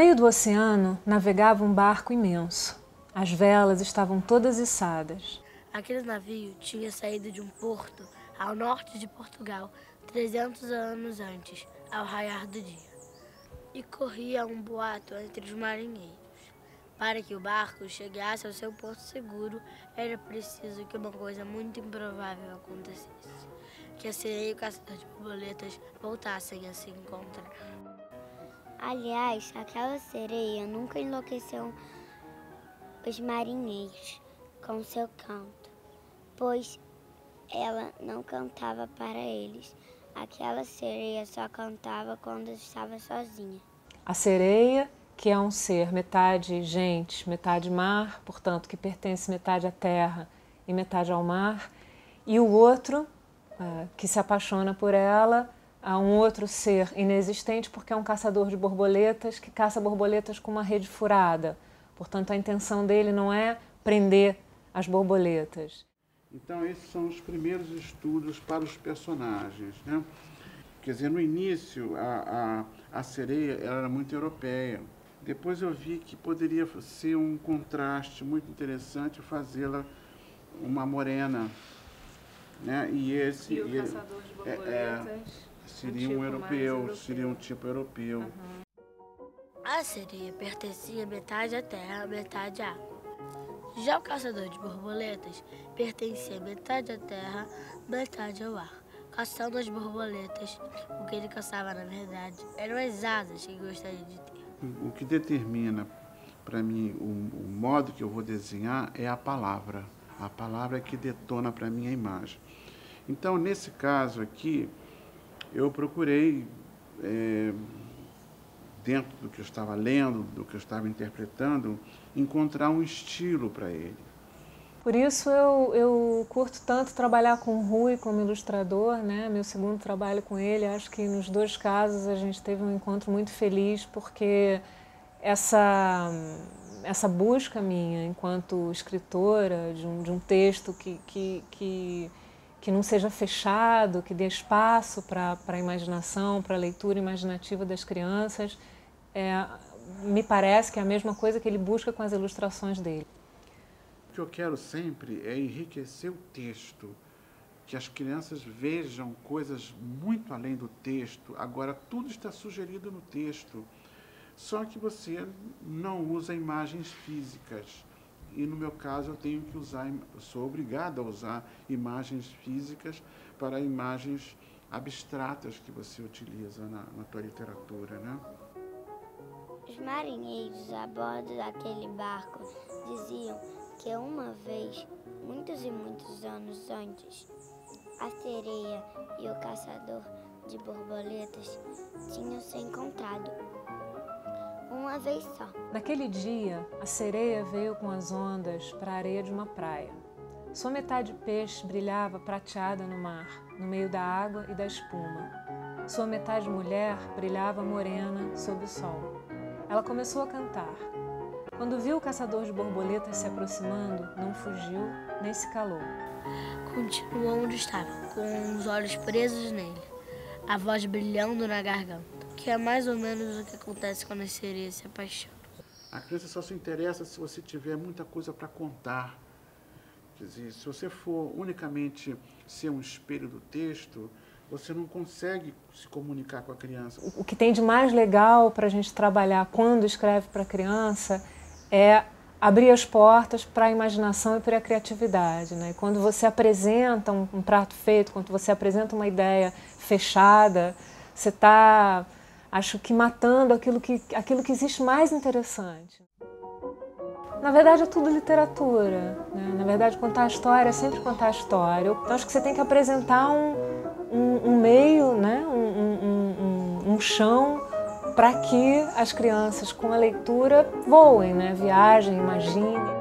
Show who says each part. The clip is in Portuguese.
Speaker 1: meio do oceano navegava um barco imenso. As velas estavam todas içadas.
Speaker 2: Aquele navio tinha saído de um porto ao norte de Portugal 300 anos antes, ao raiar do dia. E corria um boato entre os marinheiros. Para que o barco chegasse ao seu porto seguro, era preciso que uma coisa muito improvável acontecesse. Que a sereia e o caçador de borboletas voltassem a se encontrar.
Speaker 3: Aliás, aquela sereia nunca enlouqueceu os marinheiros com seu canto, pois ela não cantava para eles. Aquela sereia só cantava quando estava sozinha.
Speaker 1: A sereia, que é um ser metade gente, metade mar, portanto, que pertence metade à terra e metade ao mar, e o outro, que se apaixona por ela, a um outro ser inexistente, porque é um caçador de borboletas que caça borboletas com uma rede furada. Portanto, a intenção dele não é prender as borboletas.
Speaker 4: Então, esses são os primeiros estudos para os personagens, né? Quer dizer, no início, a sereia ela era muito europeia. Depois eu vi que poderia ser um contraste muito interessante fazê-la uma morena, né? E
Speaker 1: o caçador de borboletas
Speaker 4: seria um europeu, seria um tipo europeu.
Speaker 1: Uhum.
Speaker 2: A sereia pertencia metade à terra, metade à água. Já o caçador de borboletas pertencia metade à terra, metade ao ar. Caçando as borboletas, o que ele caçava na verdade eram as asas que gostaria de ter.
Speaker 4: O que determina para mim o modo que eu vou desenhar é a palavra. A palavra é que detona para mim a imagem. Então, nesse caso aqui, eu procurei, dentro do que eu estava lendo, do que eu estava interpretando, encontrar um estilo para ele.
Speaker 1: Por isso eu curto tanto trabalhar com o Rui como ilustrador, né? Meu segundo trabalho com ele, acho que nos dois casos a gente teve um encontro muito feliz, porque essa busca minha enquanto escritora de um texto que não seja fechado, que dê espaço para a imaginação, para a leitura imaginativa das crianças, me parece que é a mesma coisa que ele busca com as ilustrações dele.
Speaker 4: O que eu quero sempre é enriquecer o texto, que as crianças vejam coisas muito além do texto. Agora, tudo está sugerido no texto, só que você não usa imagens físicas. E no meu caso, eu sou obrigado a usar imagens físicas para imagens abstratas que você utiliza na tua literatura, né?
Speaker 3: Os marinheiros a bordo daquele barco diziam que uma vez, muitos e muitos anos antes, a sereia e o caçador de borboletas tinham se encontrado uma vez só.
Speaker 1: Naquele dia, a sereia veio com as ondas para a areia de uma praia. Sua metade peixe brilhava prateada no mar, no meio da água e da espuma. Sua metade mulher brilhava morena sob o sol. Ela começou a cantar. Quando viu o caçador de borboletas se aproximando, não fugiu nem se calou.
Speaker 2: Continuou onde estava, com os olhos presos nele, a voz brilhando na garganta, que é mais ou menos o que acontece quando as sereias se apaixonam.
Speaker 4: A criança só se interessa se você tiver muita coisa para contar. Quer dizer, se você for unicamente ser um espelho do texto, você não consegue se comunicar com a criança.
Speaker 1: O que tem de mais legal para a gente trabalhar quando escreve para a criança é abrir as portas para a imaginação e para a criatividade, né? Quando você apresenta um prato feito, quando você apresenta uma ideia fechada, você está, acho que, matando aquilo que existe mais interessante. Na verdade, é tudo literatura, né? Na verdade, contar a história é sempre contar a história. Então, acho que você tem que apresentar um meio, né? um chão, para que as crianças, com a leitura, voem, né? Viajem, imaginem.